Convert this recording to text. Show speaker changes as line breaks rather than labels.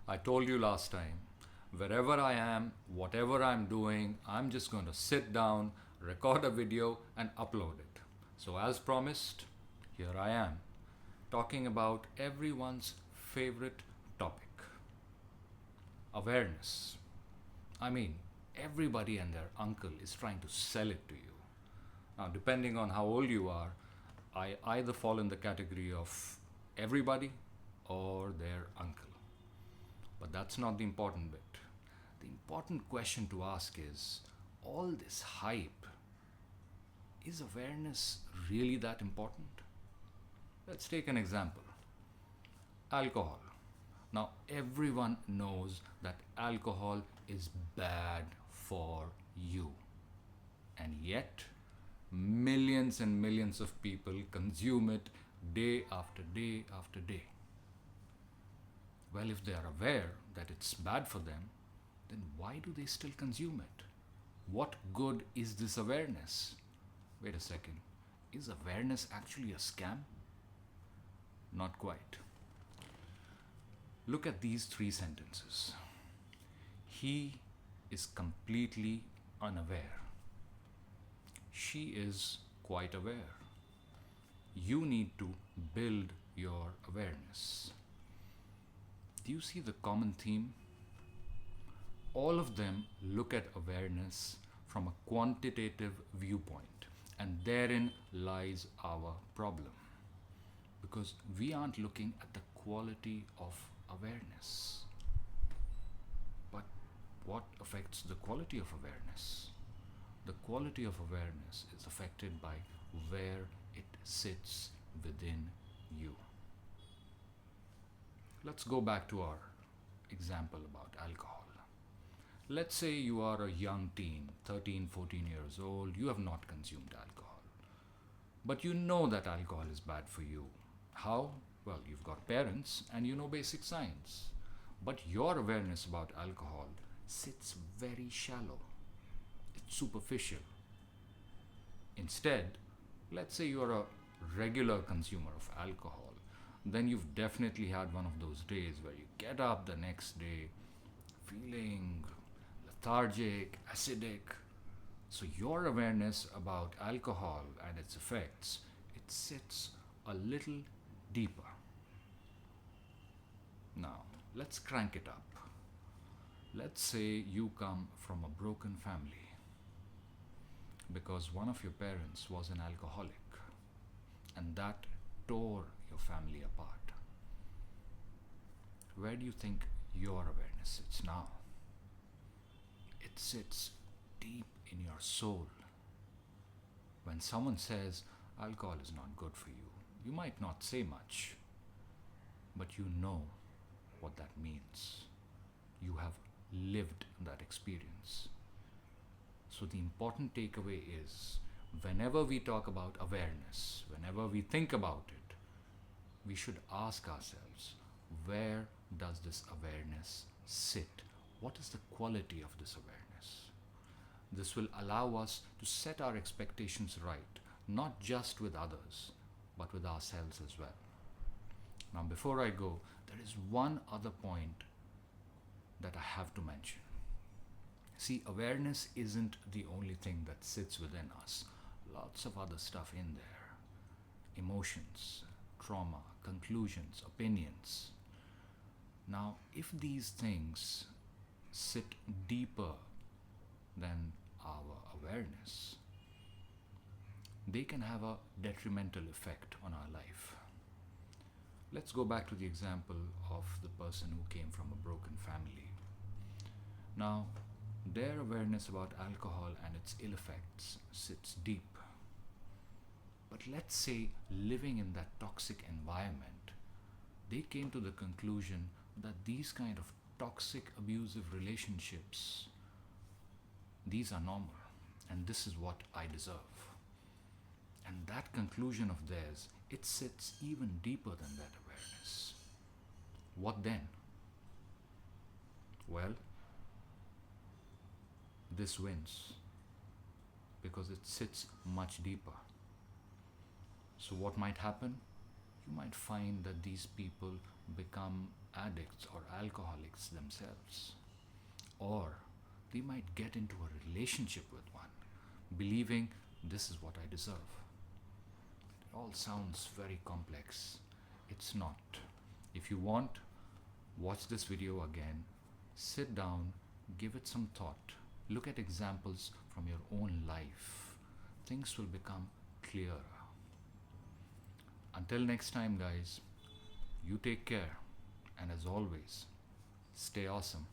I told you last time, wherever I am, whatever I'm doing, I'm just going to sit down, record a video, and upload it. So, as promised, here I am, talking about everyone's favorite topic, awareness. I mean, everybody and their uncle is trying to sell it to you. Now, depending on how old you are, I either fall in the category of everybody or their uncle. But that's not the important bit. The important question to ask is, all this hype, is awareness really that important? Let's take an example, alcohol. Now, everyone knows that alcohol is bad for you. And yet, millions and millions of people consume it day after day after day. Well, if they are aware that it's bad for them, then why do they still consume it? What good is this awareness? Wait a second. Is awareness actually a scam? Not quite. Look at these three sentences. He is completely unaware. She is quite aware. You need to build your awareness. Do you see the common theme? All of them look at awareness from a quantitative viewpoint, and therein lies our problem. Because we aren't looking at the quality of awareness. But what affects the quality of awareness? The quality of awareness is affected by where it sits within you. Let's go back to our example about alcohol. Let's say you are a young teen, 13, 14 years old, you have not consumed alcohol. But you know that alcohol is bad for you. How? Well, you've got parents and you know basic science. But your awareness about alcohol sits very shallow. It's superficial. Instead, let's say you're a regular consumer of alcohol, then you've definitely had one of those days where you get up the next day feeling lethargic, acidic. So your awareness about alcohol and its effects, it sits a little deeper. Now, let's crank it up. Let's say you come from a broken family because one of your parents was an alcoholic and that tore your family apart. Where do you think your awareness sits now? It sits deep in your soul. When someone says alcohol is not good for you, you might not say much, but you know what that means. You have lived that experience. So the important takeaway is, whenever we talk about awareness, whenever we think about it, we should ask ourselves, where does this awareness sit? What is the quality of this awareness? This will allow us to set our expectations right, not just with others, but with ourselves as well. Now, before I go, there is one other point that I have to mention. See, awareness isn't the only thing that sits within us. Lots of other stuff in there. Emotions, trauma, conclusions, opinions. Now, if these things sit deeper than our awareness, they can have a detrimental effect on our life. Let's go back to the example of the person who came from a broken family. Now, their awareness about alcohol and its ill effects sits deep. But let's say, living in that toxic environment, they came to the conclusion that these kind of toxic, abusive relationships, these are normal, and this is what I deserve. And that conclusion of theirs, it sits even deeper than that awareness. What then? Well, this wins because it sits much deeper. So what might happen? You might find that these people become addicts or alcoholics themselves. Or they might get into a relationship with one, believing this is what I deserve. It all sounds very complex. It's not. If you want, watch this video again, sit down, give it some thought, look at examples from your own life. Things will become clearer. Until next time, guys, you take care, and as always, stay awesome.